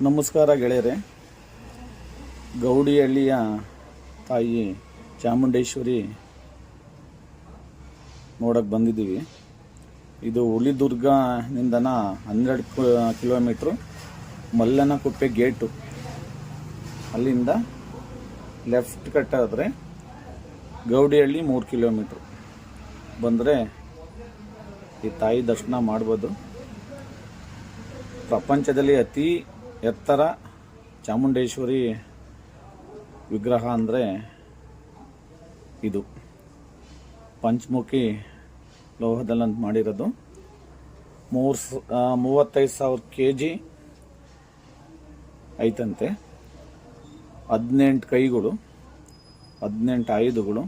ನಮಸ್ಕಾರ ಗೆಳೆಯರೆ. ಗೌಡಿಹಳ್ಳಿಯ ತಾಯಿ ಚಾಮುಂಡೇಶ್ವರಿ ನೋಡಕ್ಕೆ ಬಂದಿದ್ದೀವಿ. ಇದು ಹುಲಿದುರ್ಗನಿಂದನ 12 ಕಿಲೋಮೀಟ್ರು. ಮಲ್ಲನಕುಪ್ಪೆ ಗೇಟು, ಅಲ್ಲಿಂದ ಲೆಫ್ಟ್ ಕಟ್ಟಾದರೆ ಗೌಡಿಹಳ್ಳಿ 3 ಕಿಲೋಮೀಟ್ರು ಬಂದರೆ ಈ ತಾಯಿ ದರ್ಶನ ಮಾಡ್ಬೋದು. ಪ್ರಪಂಚದಲ್ಲಿ ಅತಿ ಎತ್ತರ ಚಾಮುಂಡೇಶ್ವರಿ ವಿಗ್ರಹ ಅಂದರೆ ಇದು. ಪಂಚಮುಖಿ ಲೋಹದಲ್ಲಿ ಮಾಡಿರೋದು. 35,000 kg ಐತಂತೆ. 18 ಕೈಗಳು, 18 ಆಯುಧಗಳು.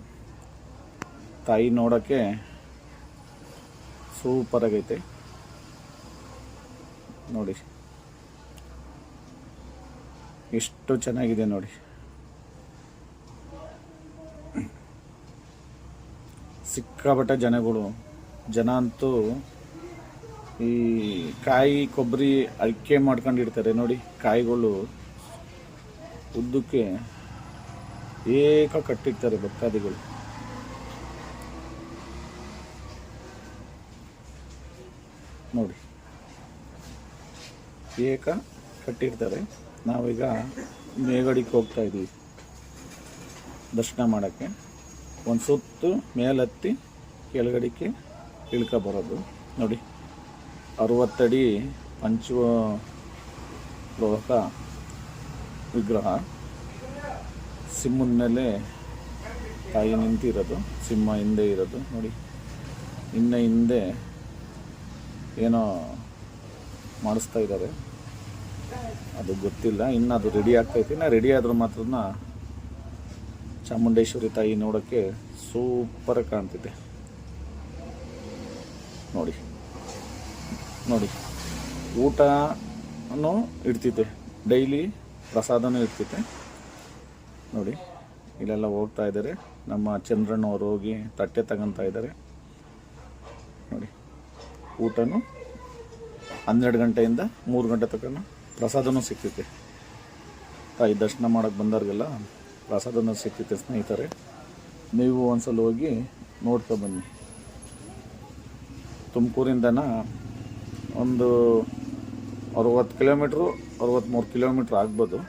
ತಾಯಿ ನೋಡೋಕ್ಕೆ ಸೂಪರ್ ಆಗೈತೆ ನೋಡಿ, ಎಷ್ಟು ಚೆನ್ನಾಗಿದೆ ನೋಡಿ. ಸಿಕ್ಕಾಪಟ್ಟೆ ಜನ ಅಂತೂ ಈ ಕಾಯಿ ಕೊಬ್ಬರಿ ಅಡಿಕೆ ಮಾಡ್ಕೊಂಡಿರ್ತಾರೆ ನೋಡಿ. ಕಾಯಿಗಳು ಉದ್ದಕ್ಕೆ ಏಕ ಕಟ್ಟಿರ್ತಾರೆ ಭಕ್ತಾದಿಗಳು. ನೋಡಿ, ಏಕ ಕಟ್ಟಿರ್ತಾರೆ. ನಾವೀಗ ಮೇಗಡಿಗೆ ಹೋಗ್ತಾ ಇದ್ದೀವಿ ದರ್ಶನ ಮಾಡೋಕ್ಕೆ. ಒಂದು ಸುತ್ತು ಮೇಲತ್ತಿ ಕೆಳಗಡಿಕೆ ಇಳ್ಕೊ ಬರೋದು ನೋಡಿ. 60 ಅಡಿ ಪಂಚಲೋಹ ವಿಗ್ರಹ. ಸಿಂಹದ ಮೇಲೆ ತಾಯಿ ನಿಂತಿರೋದು, ಸಿಂಹ ಹಿಂದೆ ಇರೋದು ನೋಡಿ. ಇನ್ನು ಹಿಂದೆ ಏನೋ ಮಾಡಿಸ್ತಾ ಇದ್ದಾರೆ, ಅದು ಗೊತ್ತಿಲ್ಲ. ಇನ್ನು ಅದು ರೆಡಿ ಆಗ್ತೈತಿ. ರೆಡಿ ಆದರೂ ಮಾತ್ರ ಚಾಮುಂಡೇಶ್ವರಿ ತಾಯಿ ನೋಡೋಕ್ಕೆ ಸೂಪರ್ ಕಾಣ್ತಿದೆ ನೋಡಿ. ಊಟನೂ ಇಡ್ತಿದೆ, ಡೈಲಿ ಪ್ರಸಾದನೂ ಇಡ್ತಿದೆ ನೋಡಿ. ಇಲ್ಲೆಲ್ಲ ಹೋಗ್ತಾ ಇದ್ದಾರೆ. ನಮ್ಮ ಚಂದ್ರಣ್ಣವ್ರು ಹೋಗಿ ತಟ್ಟೆ ತಗೊತಾ ಇದ್ದಾರೆ ನೋಡಿ. ಊಟನೂ 12 ಗಂಟೆಯಿಂದ 3 ಗಂಟೆ ತನಕ ಪ್ರಸಾದನೂ ಸಿಗ್ತೈತೆ. ತಾಯಿ ದರ್ಶನ ಮಾಡೋಕ್ಕೆ ಬಂದವ್ರಿಗೆಲ್ಲ ಪ್ರಸಾದನೂ ಸಿಗ್ತೈತೆ ಸ್ನೇಹಿತರೆ. ನೀವು ಒಂದ್ಸಲ ಹೋಗಿ ನೋಡ್ಕೊಬನ್ನಿ. ತುಮಕೂರಿಂದನ ಒಂದು 60 ಕಿಲೋಮೀಟ್ರು, 63 ಕಿಲೋಮೀಟ್ರ್ ಆಗ್ಬೋದು.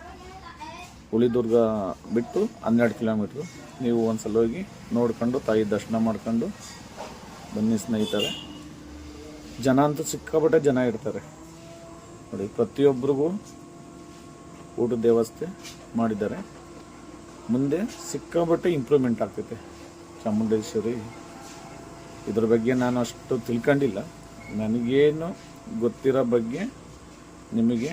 ಹುಲಿದುರ್ಗ ಬಿಟ್ಟು 12 ಕಿಲೋಮೀಟ್ರು. ನೀವು ಒಂದ್ಸಲ ಹೋಗಿ ನೋಡ್ಕೊಂಡು ತಾಯಿ ದರ್ಶನ ಮಾಡ್ಕೊಂಡು ಬನ್ನಿ ಸ್ನೇಹಿತರೆ. ಜನ ಅಂತೂ ಸಿಕ್ಕಾಪಟ್ಟೆ ಜನ ಇರ್ತಾರೆ ನೋಡಿ. ಪ್ರತಿಯೊಬ್ಬರಿಗೂ ಊಟದ ವ್ಯವಸ್ಥೆ ಮಾಡಿದ್ದಾರೆ. ಮುಂದೆ ಸಿಕ್ಕಾಪಟ್ಟೆ ಇಂಪ್ರೂವ್ಮೆಂಟ್ ಆಗ್ತೈತೆ ಚಾಮುಂಡೇಶ್ವರಿ. ಇದ್ರ ಬಗ್ಗೆ ನಾನು ಅಷ್ಟು ತಿಳ್ಕೊಂಡಿಲ್ಲ. ನನಗೇನು ಗೊತ್ತಿರೋ ಬಗ್ಗೆ ನಿಮಗೆ